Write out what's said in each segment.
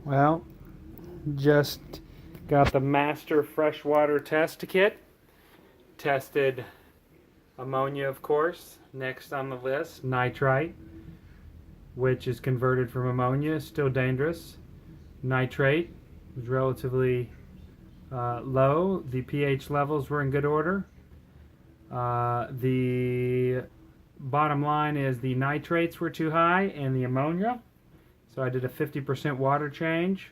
Well, just got the master freshwater test kit. Tested ammonia, of course. Next on the list, nitrite, which is converted from ammonia, still dangerous. Nitrate was relatively low. The pH levels were in good order. The bottom line is the nitrates were too high and the ammonia. So I did a 50% water change.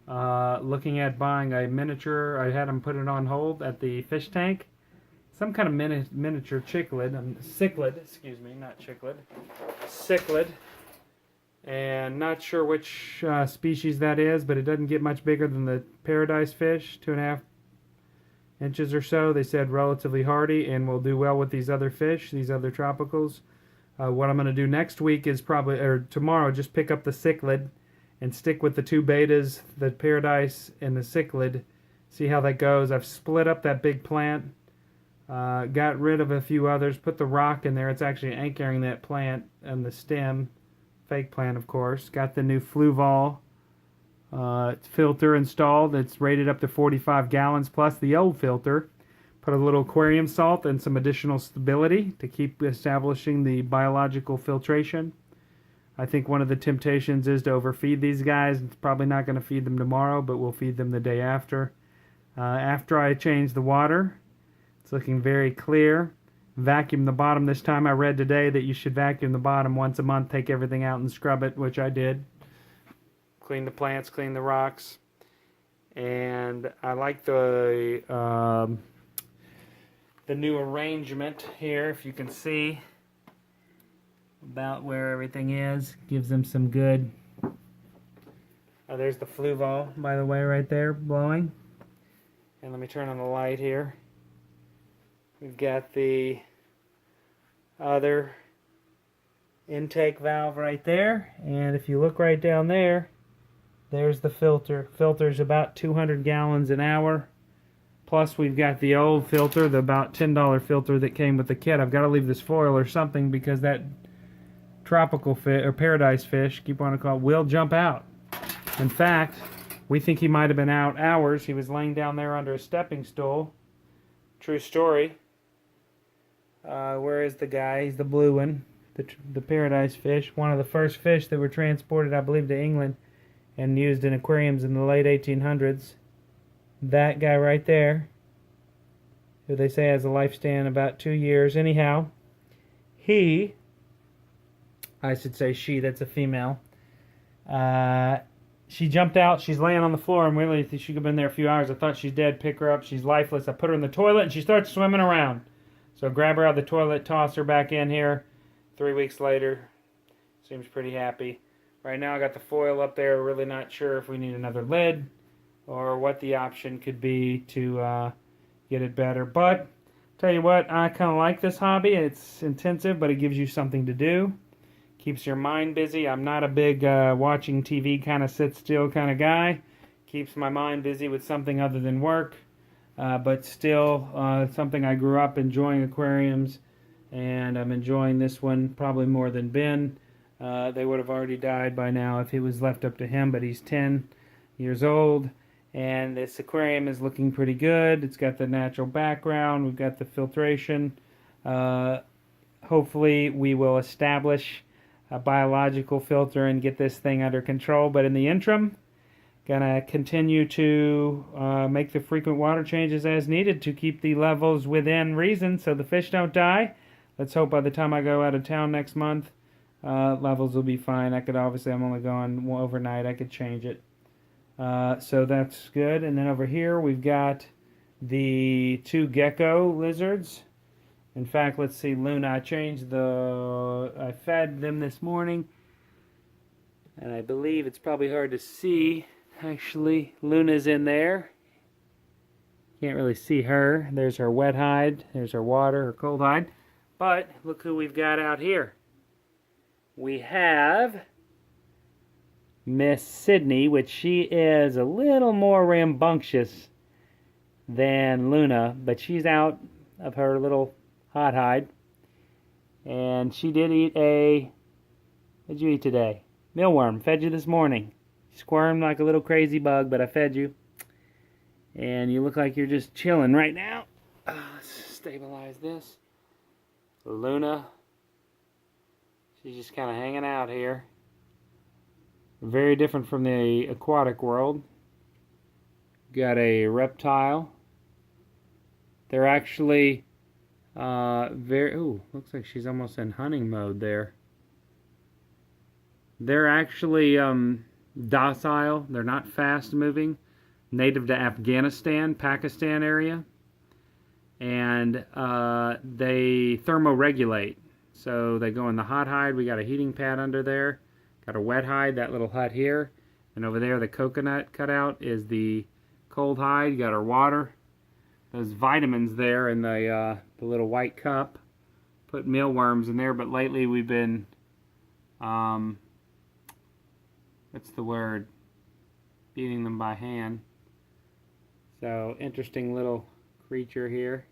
Looking at buying a miniature, I had them put it on hold at the fish tank. Some kind of miniature cichlid, excuse me, not chicklid, cichlid. And not sure which species that is, but it doesn't get much bigger than the paradise fish, 2.5 inches or so. They said relatively hardy and will do well with these other fish, these other tropicals. What I'm going to do next week is tomorrow, just pick up the cichlid and stick with the two betas, the paradise and the cichlid. See how that goes. I've split up that big plant, got rid of a few others, put the rock in there. It's actually anchoring that plant and the stem. Fake plant, of course. Got the new Fluval filter installed. It's rated up to 45 gallons plus the old filter. Put a little aquarium salt and some additional stability to keep establishing the biological filtration. I think one of the temptations is to overfeed these guys. It's probably not going to feed them tomorrow, but we'll feed them the day after. After I change the water, it's looking very clear. Vacuum the bottom this time. I read today that you should vacuum the bottom once a month, take everything out and scrub it, which I did. Clean the plants, clean the rocks. And I like the new arrangement here, if you can see about where everything is. Gives them some good... there's the Fluval, by the way, right there, blowing. And let me turn on the light here. We've got the other intake valve right there, and if you look right down there, there's the filter. Filter's about 200 gallons an hour. Plus we've got the old filter, the about $10 filter that came with the kit. I've got to leave this foil or something because that tropical fish, or paradise fish, keep on to call it, will jump out. In fact, we think he might have been out hours. He was laying down there under a stepping stool. True story. Where is the guy? He's the blue one, the paradise fish. One of the first fish that were transported, I believe, to England and used in aquariums in the late 1800s. That guy right there, who they say has a lifespan about 2 years. Anyhow, I should say she, that's a female. She jumped out. She's laying on the floor. And really, she could have been there a few hours. I thought she's dead. Pick her up. She's lifeless. I put her in the toilet, and she starts swimming around. So grab her out of the toilet, toss her back in here. 3 weeks later, seems pretty happy. Right now, I got the foil up there. Really not sure if we need another lid or what the option could be to get it better. But tell you what, I kind of like this hobby. It's intensive, but it gives you something to do. Keeps your mind busy. I'm not a big watching TV kind of sit still kind of guy. Keeps my mind busy with something other than work. But still something I grew up enjoying, aquariums, and I'm enjoying this one probably more than Ben. They would have already died by now if it was left up to him, but he's 10 years old, and this aquarium is looking pretty good. It's got the natural background. We've got the filtration. Hopefully we will establish a biological filter and get this thing under control, but in the interim, gonna continue to make the frequent water changes as needed to keep the levels within reason so the fish don't die. Let's hope by the time I go out of town next month, levels will be fine. I'm only going overnight. I could change it. So that's good. And then over here we've got the two gecko lizards. In fact, let's see, Luna. I fed them this morning, and I believe it's probably hard to see. Actually, Luna's in there. Can't really see her. There's her wet hide. There's her water, her cold hide. But look who we've got out here. We have Miss Sydney, which she is a little more rambunctious than Luna, but she's out of her little hot hide. And she did eat what did you eat today? Mealworm. Fed you this morning. You squirmed like a little crazy bug, but I fed you. And you look like you're just chilling right now. Let's stabilize this. Luna. She's just kind of hanging out here. Very different from the aquatic world. Got a reptile. They're actually looks like she's almost in hunting mode there. They're actually docile. They're not fast moving. Native to Afghanistan, Pakistan area. And they thermoregulate. So they go in the hot hide. We got a heating pad under there. Got a wet hide, that little hut here. And over there, the coconut cutout is the cold hide. Got our water. Those vitamins there in the little white cup. Put mealworms in there, but lately we've been, what's the word? Feeding them by hand. So, interesting little creature here.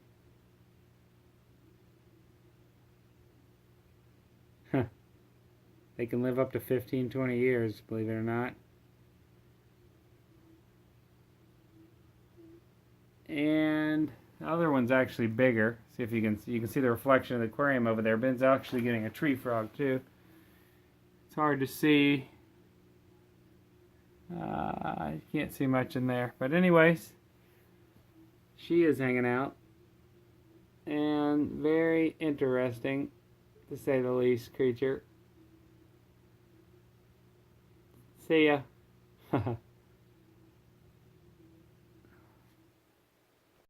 They can live up to 15, 20 years, believe it or not. And the other one's actually bigger. See if you can see the reflection of the aquarium over there. Ben's actually getting a tree frog too. It's hard to see. I can't see much in there. But anyways, she is hanging out. And very interesting, to say the least, creature. See ya.